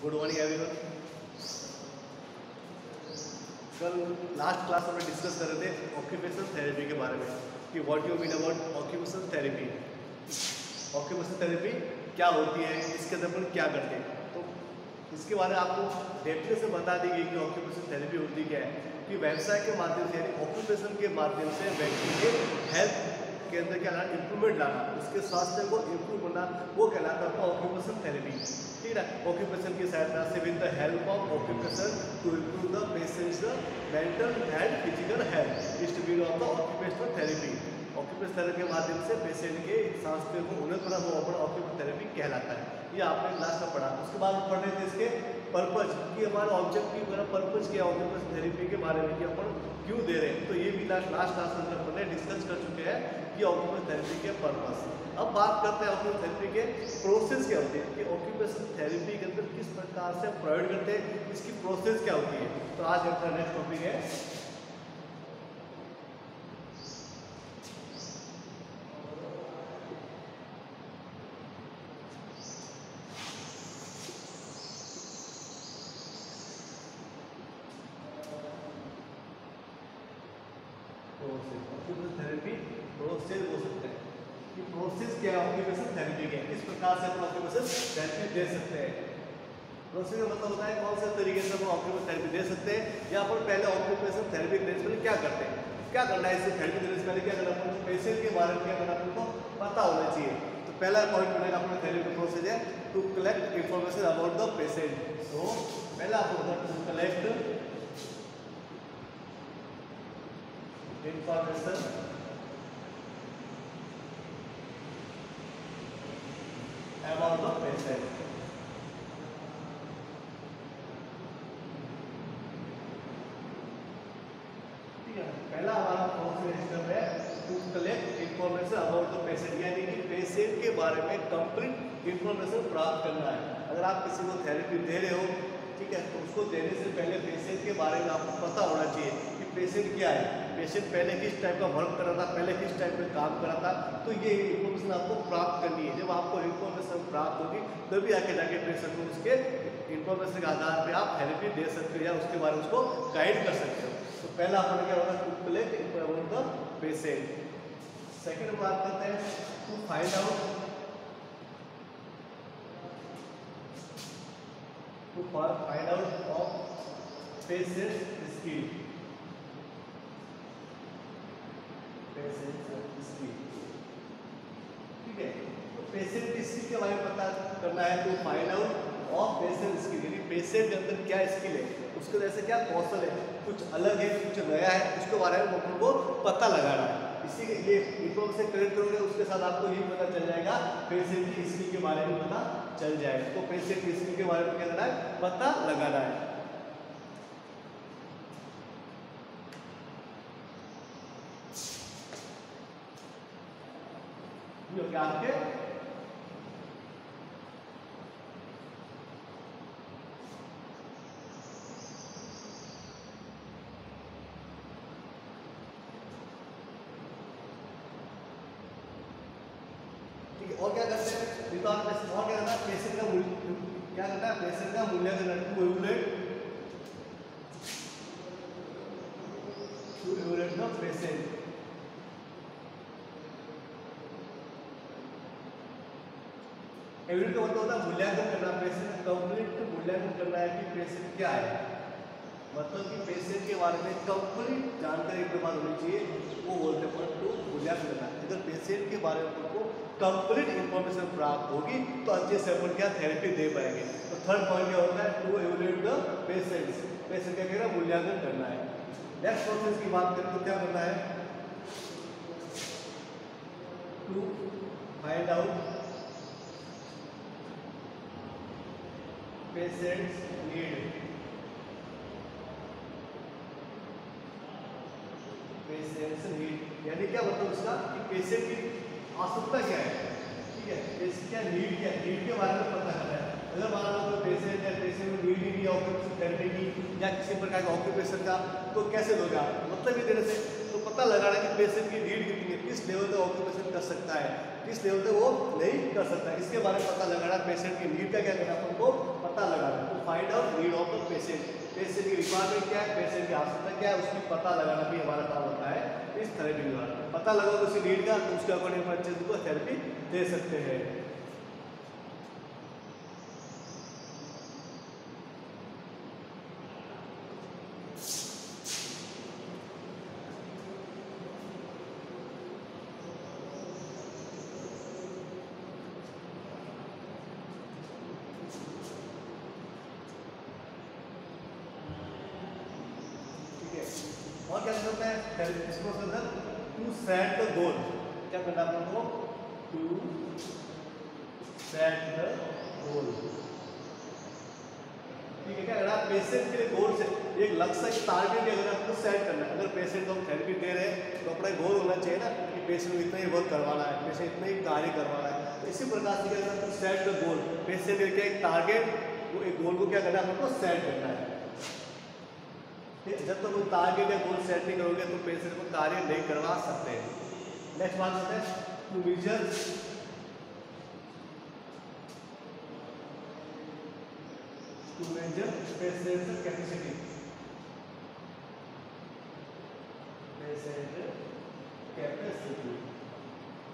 Good morning everyone. कल last class में discuss कर रहे थे ऑक्यूपेशनल थेरेपी के बारे में कि what you mean about occupational therapy. Occupational therapy क्या होती है, इसके अंदर अपन क्या करते हैं, तो इसके बारे में आपको डेप्थ से बता दी गई कि ऑक्यूपेशनल थेरेपी होती क्या है कि व्यवसाय के माध्यम से यानी ऑक्यूपेशन के माध्यम से व्यक्ति के हेल्थ के अंदर क्या लाना, इंप्रूवमेंट लाना, उसके स्वास्थ्य को इंप्रूव करना, वो कहलाता है ऑक्यूपेशनल थेरेपी। ठीक है, ऑक्यूपेशन की सहायता से with the help of occupation to improve the patients mental and physical health is to be of the occupational therapy. Occupational therapy के माध्यम से पेशेंट के स्वास्थ्य को उन्नत करना वो अपना ऑक्यूपेशनल थेरेपी कहलाता है। ये आपने क्लास में पढ़ा। उसके बाद पढ़ रहे थे इसके पर्पज कि हमारा ऑब्जेक्टिव मेरा पर्पज क्या है ऑक्यूपेशनल थेरेपी के बारे में कि अपन क्यों दे रहे हैं। तो ये भी लास्ट क्लास के अंदर अपने डिस्कस कर चुके हैं कि ऑक्यूपेशनल थेरेपी के पर्पज। अब बात करते हैं ऑक्यूपेशनल थेरेपी के प्रोसेस क्या होती है कि ऑक्यूपेशनल थेरेपी के अंदर किस प्रकार से प्रोवाइड करते हैं, इसकी प्रोसेस क्या होती है। तो आज अपना नेक्स्ट टॉपिक है ऑक्यूपेशनल थेरेपी प्रोसेस हो सकते हैं कि प्रोसेस क्या है ऑक्यूपेशनल थेरेपी के, किस प्रकार से अपन ऑक्यूपेशनल थेरेपी दे सकते हैं। प्रोसेस का मतलब होता है कौन से तरीके से हम ऑक्यूपेशनल थेरेपी दे सकते हैं या अपन पहले ऑक्यूपेशनल थेरेपी देने से पहले क्या करते हैं, क्या करना है। इससे थेरेपी देने से पहले क्या करना है, पेशेंट के बारे में क्या करना आपको पता होना चाहिए। तो पहला पॉइंट बनेगा अपना थेरेपी प्रोसेस है to collect information about the patient. तो पहला आपको to collect information about the patient। ठीक है, पहला हमारा प्रोसेस है to collect information about the patient, यानी कि पेशेंट के बारे में कंप्लीट इंफॉर्मेशन प्राप्त करना है। अगर आप किसी को थेरेपी दे रहे हो, ठीक है, तो उसको देने से पहले पेशेंट के बारे में आपको पता होना चाहिए कि पेशेंट क्या है, पेशेंट पहले किस टाइप का वर्क कर रहा था, पहले किस टाइप में काम कर रहा था। तो ये इन्फॉर्मेशन आपको प्राप्त करनी है। जब आपको इन्फॉर्मेशन प्राप्त होगी तभी आके जाके पेशेंट को उसके इन्फॉर्मेशन के आधार पे आप थेरेपी दे सकते हो या उसके बारे में उसको गाइड कर सकते हो। तो पहला अपन क्या होगा to collect about the patient. Second बात करते हैं to find out of patient skill. ठीक है, तो पेशेंट की स्किल के बारे में पता करना है तो find out of patient skill, यानी पेशेंट के अंदर क्या स्किल है, उसके वजह से क्या कौशल है, कुछ अलग है, कुछ नया है, उसके बारे में अपन को पता लगाना है। इसी के ये इंफॉर्मेशन कलेक्ट करोगे उसके साथ आपको ये पता चल जाएगा, पेशेंट की स्किल के बारे में पता चल जाएगा। तो पेशेंट की स्किल के बारे में क्या करना है, पता लगाना है। क्या आपके ठीक है। और क्या करते हैं और क्या करना है, पेशेंट का क्या करना है, पेशेंट का मूल्यांकन to evaluate the patient. Average का मतलब होता है मूल्यांकन करना, पेशेंट का कंप्लीट मूल्यांकन करना है कि पेशेंट क्या है, मतलब कि पेशेंट के बारे में कंप्लीट जानकारी के बाद होनी चाहिए, वो बोलते हैं टू मूल्यांकन करना। अगर पेशेंट के बारे में आपको कंप्लीट इंफॉर्मेशन प्राप्त होगी तो अच्छे से अपन क्या थेरेपी दे पाएंगे। तो थर्ड पॉइंट क्या होता है to evaluate the patients, patient क्या कहना मूल्यांकन करना है। नेक्स्ट प्रोसेस की बात करें तो क्या करना है to find out patients need. Patients need यानी क्या मतलब उसका कि पेशेंट की आवश्यकता क्या है। ठीक है, पेशेंट क्या नीड, क्या नीड के बारे में पता करना है। अगर मान लो कोई पेशेंट है, पेशेंट में नीड ही नहीं है ऑक्यूपेशन थेरेपी की या किसी प्रकार का ऑक्यूपेशन का, तो कैसे दोगे आप, मतलब ही देने से। तो पता लगाना कि पेशेंट की नीड कितनी है, किस लेवल तक ऑक्यूपेशन कर सकता है, किस लेवल तक वो नहीं कर सकता, इसके बारे में पता लगाना। पेशेंट की नीड का क्या करना, आपको पता लगाना। Find out need of the patient. Patient की रिक्वायरमेंट क्या है, पेशेंट की आवश्यकता क्या है, उसकी पता लगाना भी हमारा काम होता है इस थेरेपी के द्वारा। पता लगाओ उसकी नीड का, तो उसके अकॉर्डिंग हम अच्छे को थेरेपी दे सकते हैं। और क्या करना है इसको अंदर टू सेट द गोल। क्या करना है आपको, टू सेट द गोल। ठीक है, क्या करना है पेशेंट के लिए गोल से एक लक्ष्य एक टारगेट अगर आपको सेट करना है। अगर पेशेंट को हम थेरेपी दे रहे हैं तो अपना गोल होना चाहिए ना कि पेशेंट को इतना ही वर्क करवाना है, पेशेंट इतना ही कार्य करवाना है। तो इसी प्रकार से क्या करना है, to set the goal. Patient के लिए एक टारगेट, वो एक गोल को क्या करना है आपको सेट करना है। जब तक वो टारगेट या गोल सेट नहीं करोगे तो पेशेंट को कार्य नहीं करवा सकते। नेक्स्ट बात होता है to measure patient capacity. Patient capacity,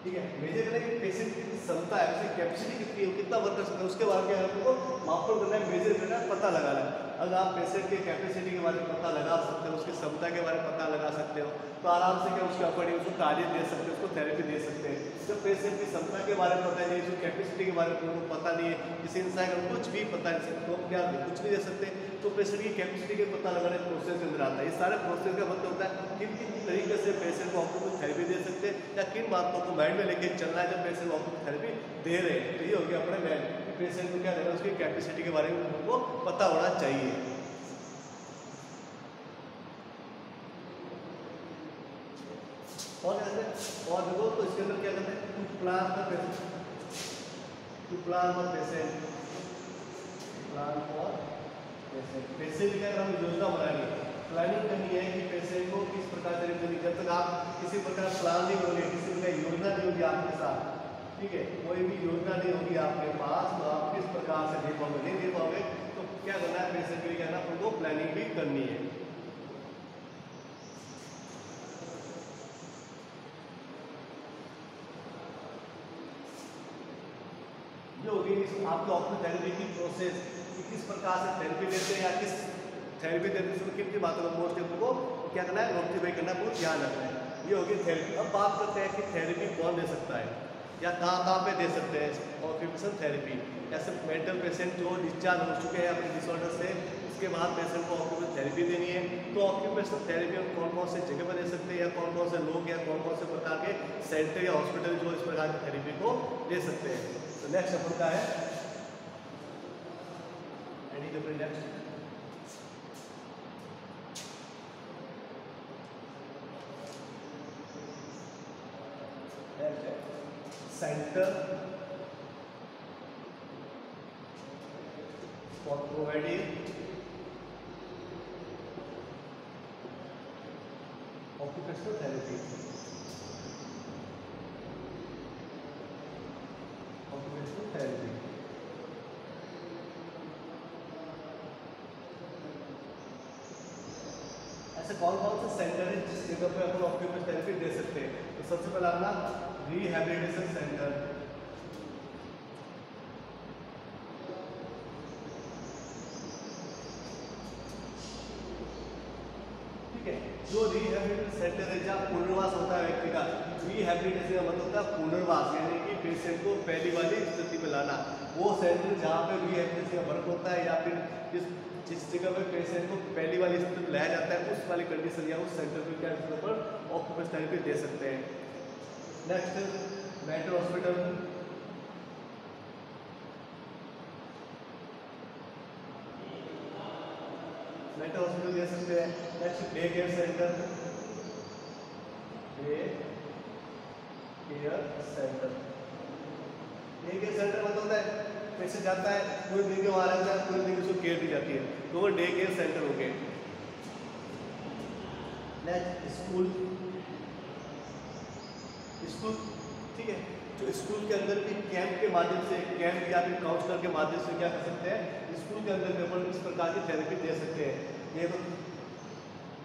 ठीक है, मेजर करना है कि पेशेंट की क्षमता है, उसकी कैपेसिटी कितनी है, कितना वर्क कर सकता है, उसके बारे में आपको मापन करना है, मेजर करना है, पता लगाना है। अगर आप पेशेंट की कैपेसिटी के बारे में पता लगा सकते हो, उसकी क्षमता के बारे में पता लगा सकते हो, तो आराम से क्या उसके अकॉर्डिंग उसको कार्य दे सकते हो, उसको थेरेपी दे सकते हैं। जब पेशेंट की क्षमता के बारे में पता नहीं है, उसकी कैपेसिटी के बारे में उनको पता नहीं है, किसी इंसान को कुछ भी पता नहीं, तो क्या कुछ नहीं दे सकते। तो पेशेंट की कैपेसिटी के पता लगाने के प्रोसेस के अंदर आता है। ये सारे प्रोसेस का मतलब होता है किन किन तरीके से पेशेंट को आपको थेरेपी दे सकते हैं, या किन बातों को माइंड में लेके चलना है जब पेशेंट को आपको थेरेपी दे रहे हैं। तो ये हो गया अपने माइंड, पेशेंट को क्या करना है, उसकी कैपेसिटी के बारे में उनको पता होना चाहिए। और देखो तो इसके अंदर क्या करते हैं, to plan for patient, to plan for patient, plan for patient. Patient क्या करना है, योजना बनानी है, प्लानिंग करनी है कि पेशेंट को किस प्रकार से देनी। जब तक आप किसी प्रकार प्लान नहीं करोगे, किसी प्रकार योजना नहीं होगी आपके साथ, ठीक है, कोई भी योजना नहीं होगी आपके पास, तो आप किस प्रकार से दे पाओगे, नहीं दे पाओगे। तो क्या करना है, पेशेंट के लिए क्या करना है, उनको प्लानिंग भी करनी है। जो होगी आपको अपने थेरेपी की प्रोसेस कि किस प्रकार से थेरेपी देते हैं, या किस थेरेपी देते समय किन किन बातों को मोस्टली को क्या करना है, नोटिफाई करना, बहुत ध्यान रखना है। ये होगी थेरेपी। अब बात करते हैं कि थेरेपी कौन दे सकता है या कहाँ पे दे सकते हैं ऑक्यूपेशनल थेरेपी। जैसे मेंटल पेशेंट जो डिस्चार्ज हो चुके हैं अपने डिसऑर्डर से, उसके बाद पेशेंट को ऑक्यूपेशनल थेरेपी देनी है। तो ऑक्यूपेशनल थेरेपी हम कौन कौन से जगह पर दे सकते हैं, या कौन कौन से लोग या कौन कौन से प्रकार के सेंटर या हॉस्पिटल जो इस प्रकार की थेरेपी को दे सकते हैं। तो नेक्स्ट अपन का है centre for providing occupational therapy. Occupational therapy ऐसे कौन कौन से सेंटर है जिस जगह पे अपन ऑक्यूपेशनल थेरेपी दे सकते हैं। तो सबसे पहला अपना रिहैबिलिटेशन सेंटर, ठीक है। जो रिहैबिलिटेशन सेंटर है जहाँ पुनर्वास होता है व्यक्ति का, रिहैबिलिटेशन का मतलब होता है पुनर्वास, यानी कि पेशेंट को पहली वाली स्थिति में लाना। वो सेंटर जहाँ पे रिहैबिलिटेशन का वर्क होता है, या फिर जिस जगह पे पेशेंट को पहली वाली स्थिति में लाया जाता है, उस वाली कंडीशन या उस सेंटर पे क्या पर ऑक्यूपेशनल थेरेपी दे सकते हैं। Next mental hospital, mental hospital दे सकते हैं। Next day care centre, day care centre. Day care centre मतलब होता है पेशेंट जाता है, पूरे दिन के वहाँ रहता है, पूरे दिन उसको केयर दी जाती है, तो वो डे केयर सेंटर हो गए। नेक्स्ट स्कूल, ठीक है, जो स्कूल के अंदर भी कैंप के माध्यम से, कैंप या फिर काउंसलर के माध्यम से क्या कर सकते हैं, स्कूल के अंदर में अपन इस प्रकार की थेरेपी दे सकते हैं। ये तो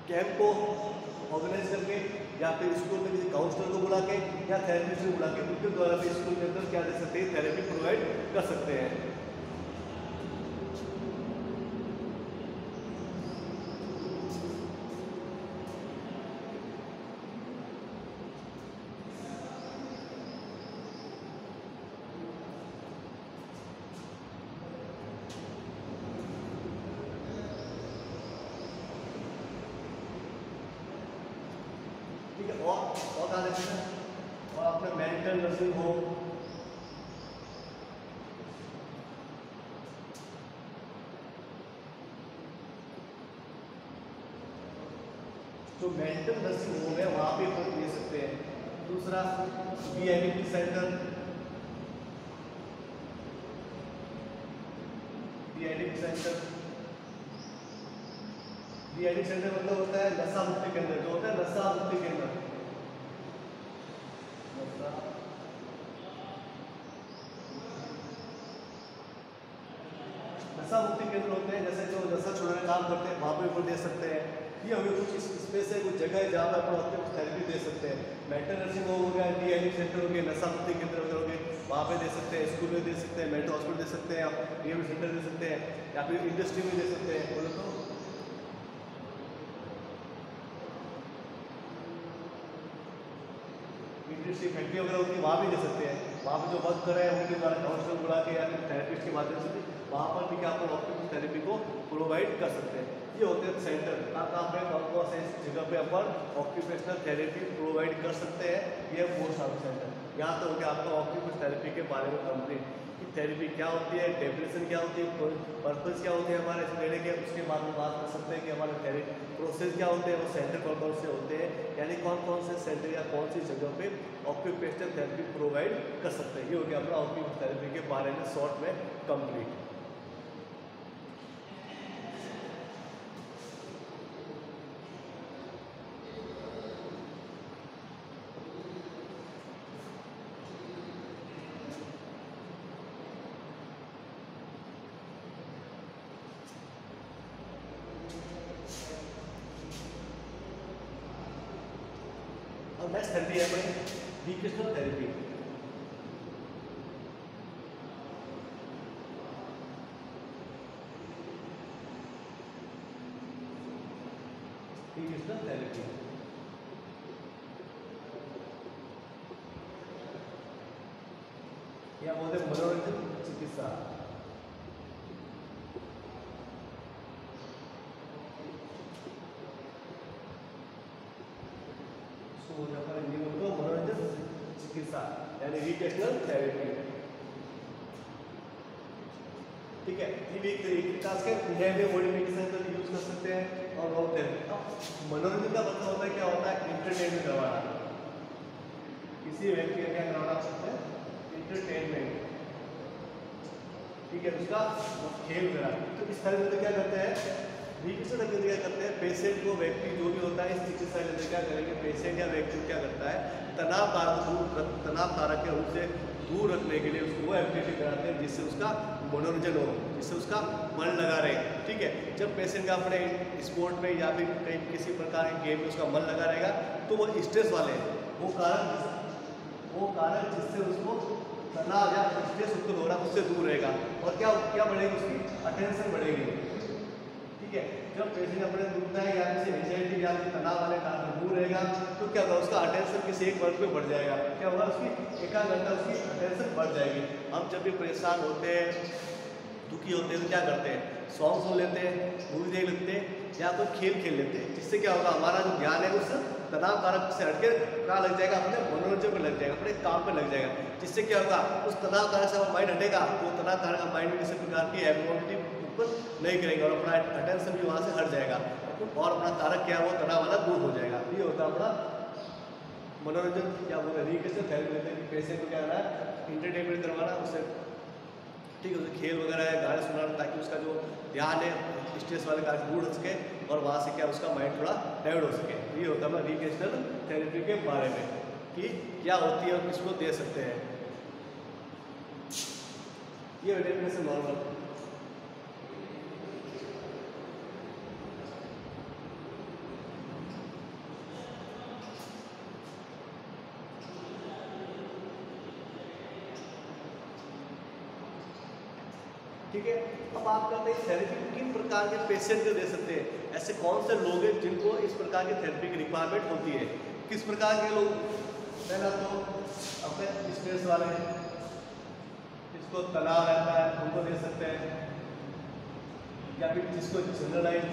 कैंप को ऑर्गेनाइज करके या फिर स्कूल में किसी काउंसलर को बुला के या थेरेपिस्ट को बुला के उनके द्वारा भी स्कूल के अंदर क्या दे सकते हैं, थेरेपी प्रोवाइड कर सकते हैं। ठीक है, और कहा देखते हैं, और अपने मेंटल नर्सिंग होम, जो मेंटल नर्सिंग होम है वहाँ पे अपन दे सकते हैं। दूसरा डी सेंटर, डी सेंटर मतलब होता है नशा मुक्ति केंद्र, जो होता है नशा मुक्ति केंद्र, नशा मुक्ति केंद्र होते हैं, जैसे जो नशा छुड़ाने का काम करते हैं वहाँ पे दे सकते हैं। ये हमें कुछ इसमें से कुछ जगह है जहाँ पर अपन थेरेपी दे सकते हैं। मेंटल नर्सिंग होम हो गया, डी सेंटर हो गया, नशा मुक्ति केंद्र हो गए, वहाँ पे दे सकते हैं, स्कूल में दे सकते हैं, मेंटल हॉस्पिटल दे सकते हैं, रिहेब सेंटर दे सकते हैं, या फिर इंडस्ट्री में दे सकते हैं। बोले तो इंडस्ट्री फैक्ट्री वगैरह होती है वहाँ भी दे सकते हैं। वहाँ पे जो वर्क कर रहे हैं उनके द्वारा काउंसलर बुला के या फिर थेरेपिस्ट के माध्यम से भी वहाँ पर भी क्या अपन ऑक्यूपेशनल थेरेपी को प्रोवाइड कर सकते हैं। ये होते हैं सेंटर, कहाँ पे कौन से जगह पे अपन ऑक्यूपेशनल थेरेपी प्रोवाइड कर सकते हैं। ये पोस्ट ऑफ सेंटर। यहाँ तो हो गया आपका ऑक्यूपेशनल थेरेपी के बारे में कंप्लीट, कि थेरेपी क्या होती है, डेफिनेशन क्या होती है, पर्पज क्या होते हैं हमारे लेने के। उसके बाद में बात कर सकते हैं कि हमारे थेरेपी प्रोसेस क्या होते हैं, वो सेंटर कौन कौन से होते हैं, यानी कौन कौन से सेंटर या कौन सी जगह पे ऑक्यूपेशनल थेरेपी प्रोवाइड कर सकते हैं। ये हो गया अपना ऑक्यूपेशनल थेरेपी के बारे में शॉर्ट में कंप्लीट। और नेक्स्ट थेरेपी है अपनी रिक्रिएशनल थेरेपी। रिक्रिएशनल थेरेपी या बोलते मनोरंजन चिकित्सा। मनोरंजन चिकित्सा यानी रिक्रिएशनल थेरेपी। ठीक है, ये भी एक टास्क है, बिहेवियर मॉडिफिकेशन का यूज कर सकते हैं। और बहुत मनोरंजन का मतलब होता है, क्या होता है, एंटरटेनमेंट करवाना। किसी व्यक्ति का क्या करवाना सकते हैं, एंटरटेनमेंट। ठीक है, उसका खेल वगैरह। तो इस तरह से क्या करते हैं, रिक्रिएशनल थेरेपी क्या करते हैं, पेशेंट को, व्यक्ति जो भी होता है इस चिकित्सा के अंदर क्या करेंगे, पेशेंट या व्यक्ति क्या करता है, तनाव कारक के रूप से दूर रखने के लिए उसको वो एक्टिविटी कराते हैं जिससे उसका मनोरंजन हो, जिससे उसका मन लगा रहे। ठीक है, जब पेशेंट का अपने स्पोर्ट में या फिर कहीं किसी प्रकार के गेम में उसका मन लगा रहेगा तो वो स्ट्रेस वाले वो कारक जिससे उसको तनाव या स्ट्रेस उत्पन्न हो रहा है उससे दूर रहेगा। और क्या बढ़ेगी, उसकी अटेंशन बढ़ेगी। ठीक है, जब पेशेंट अपने दुखता है या किसी एंजाइटी या तनाव वाले कारण से दूर रहेगा तो क्या होगा, उसका अटेंशन किसी एक वर्क पे बढ़ जाएगा। क्या होगा, उसकी एकाग्रता, उसकी अटेंशन बढ़ जाएगी। हम जब भी परेशान होते हैं, दुखी होते हैं तो क्या करते हैं, सॉन्ग सुन लेते हैं, मूवी देख लेते हैं या कोई खेल खेल लेते हैं, जिससे क्या होगा, हमारा जो ध्यान है उस तनाव कारक से हटके कहाँ लग जाएगा, अपने मनोरंजन में लग जाएगा, अपने काम पे लग जाएगा। जिससे क्या होगा, उस तनाव कारक से हमारा माइंड हटेगा तो तनाव कारक का माइंड में किसी प्रकार की एब्नॉर्मलिटी नहीं करेंगे और अपना अटेंशन भी वहाँ से हट जाएगा और अपना कारक क्या वो तनाव वाला दूर हो जाएगा। ये होता है अपना मनोरंजन, क्या बोलते हैं, रिक्रिएशनल थेरेपी देते हैं। पेशेंट को क्या करना है, एंटरटेनमेंट करवाना उससे। ठीक है, उसे खेल वगैरह है, गाने सुनाना, ताकि उसका जो ध्यान है स्ट्रेस वाले कार्य दूर हो सके और वहाँ से क्या उसका माइंड थोड़ा डाइवर्ट हो सके। ये होता है रिक्रिएशनल थेरेपी के बारे में कि क्या होती है और किसको दे सकते हैं। ये डेफिनेशन नॉर्मल। ठीक है, अब आप कहते हैं थेरेपी किन प्रकार के पेशेंट को दे सकते हैं, ऐसे कौन से लोग हैं जिनको इस प्रकार की थेरेपी की रिक्वायरमेंट होती है। किस प्रकार के लोग, पहला तो अपने स्ट्रेस वाले, जिसको तनाव रहता है उनको दे सकते हैं, या फिर जिसको जनरलाइज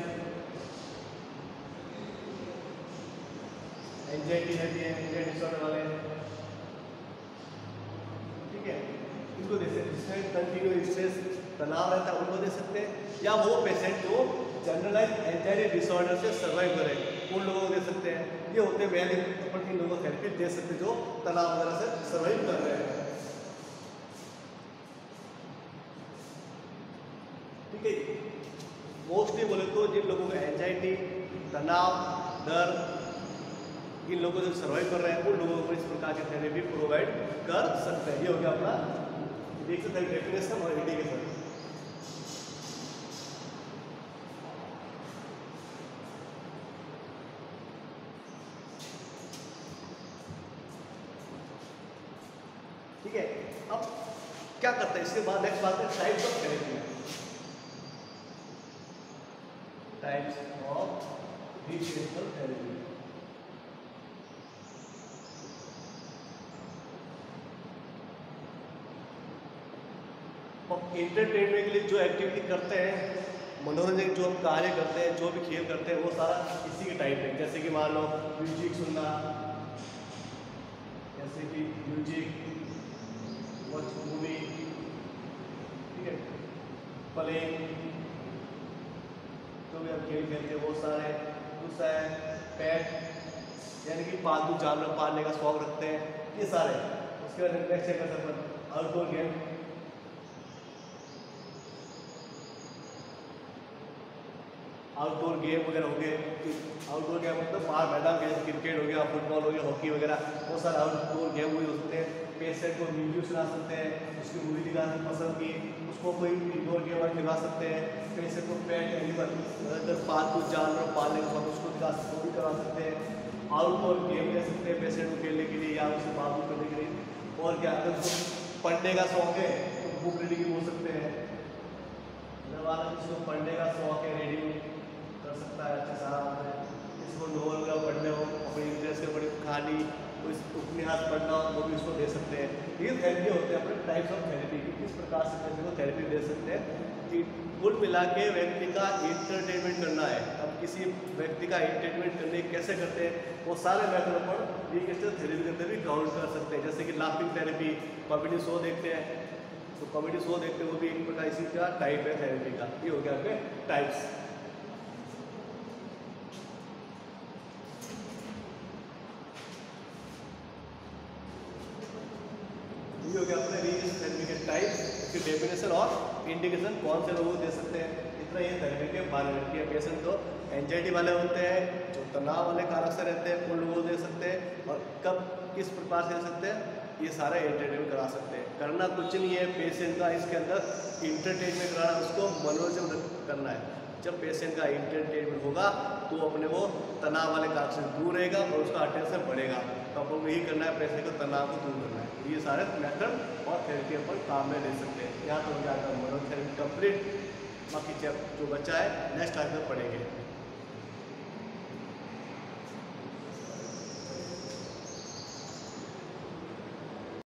एंजाइटी रहती है, एंजाइटी डिसऑर्डर वाले, ठीक है, इनको दे सकते हैं। जिसमें कंटिन्यू स्ट्रेस तनाव रहता है उनको दे सकते हैं, या वो पेशेंट जो जनरलाइज एंजाइटी डिसऑर्डर से सर्वाइव करे उन लोगों को दे सकते हैं। ये होते हैं वैलिड, अपन इन लोगों को थेरेपी दे सकते हैं जो तनाव वगैरह से सर्वाइव कर रहे हैं। ठीक है, मोस्टली बोले तो जिन लोगों को एंजाइटी, तनाव, डर, इन लोगों को जो सर्वाइव कर रहे हैं उन लोगों को इस प्रकार की थेरेपी प्रोवाइड कर सकते हैं। ये हो गया अपना देख सकते हैं डेफिनेशन और इंडिकेशन। ठीक है, अब क्या करते हैं इसके बाद नेक्स्ट बात है types of therapy. Types of recreational therapy. Entertainment के लिए जो एक्टिविटी करते हैं, मनोरंजन जो हम कार्य करते हैं, जो भी खेल करते हैं, वो सारा इसी के टाइप है। जैसे कि मान लो म्यूजिक सुनना, जैसे कि म्यूजिक, वॉच मूवी, ठीक है, प्लेइंग, जो भी हम खेल खेलते हैं वो सारे। दूसरा है पेट, यानी कि पालतू जानवर पालने का शौक रखते हैं, ये सारे। उसके बाद नेक्स्ट है कर सकते आउटडोर गेम, आउटडोर गेम वगैरह हो गए। आउटडोर गेम मतलब बाहर मैदान के, क्रिकेट हो गया, फुटबॉल हो गया, हॉकी वगैरह, वो सारे आउटडोर गेम हुए हो सकते हैं। पेशेंट को म्यूजिक सुना सकते हैं, उसकी मूवी दिखाना पसंद की, उसको कोई इंडोर गेम दिखा सकते हैं। पेशेंट को पेट एनिमल, अगर पालतू जानवर पालने के बाद उसको दिखा सकते, वो भी करा सकते हैं। आउटडोर गेम ले सकते हैं पेशेंट को खेलने के लिए या उसे बाबू करने के लिए। और क्या, अगर उसको पढ़ने का शौक है तो बुक रीडिंग हो सकते हैं। जब वाला जिसको पढ़ने का शौक है, रीडिंग कर सकता है, अच्छा सारा है। इसको नॉवल का पढ़ने हो, अपने इंटरेस्ट के बड़ी कहानी, कोई उपन्यास पढ़ना हो, वो भी उसको दे सकते हैं। ये थेरेपी होते हैं अपने टाइप्स ऑफ थेरेपी की, किस प्रकार से व्यक्ति को थेरेपी दे सकते हैं। कि कुल मिला के व्यक्ति का एंटरटेनमेंट करना है। अब किसी व्यक्ति का एंटरटेनमेंट करने कैसे करते हैं, वो सारे मेथड पर रिक्रिएशनल थेरेपी के अंदर भी काउंट कर सकते हैं। जैसे कि लाफिंग थेरेपी, कॉमेडी शो देखते हैं, तो कॉमेडी शो देखते हैं, वो भी एक प्रकार इसी का टाइप है थेरेपी का। ये हो गया आपके टाइप्स। ये हो गया अपने रिक्रिएशनल थेरेपी के टाइप, इसकी डेफिनेशन और इंडिकेशन, कौन से लोगों को दे सकते हैं। इतना ये थेरेपी के बारे में कि पेशेंट जो एंजाइटी वाले होते हैं, जो तनाव वाले कारक से रहते हैं, उन लोगों को दे सकते हैं। और कब किस प्रकार से दे सकते हैं, ये सारा एंटरटेनमेंट करा सकते हैं। करना कुछ नहीं है पेशेंट का, इसके अंदर इंटरटेनमेंट कराना, उसको मनोरंजन करना है। जब पेशेंट का इंटरटेनमेंट होगा तो अपने वो तनाव वाले कारक से दूर रहेगा और उसका अटेंशन बढ़ेगा। तो अपन यही करना है, पेशेंट को तनाव को दूर करना है। ये सारे मेथड और थेरेपी अपन काम में ले सकते हैं। यहाँ तो हो गया मनोरंजन थेरेपी कंप्लीट। बाकी जो बच्चा है नेक्स्ट क्लास में पढ़ेंगे।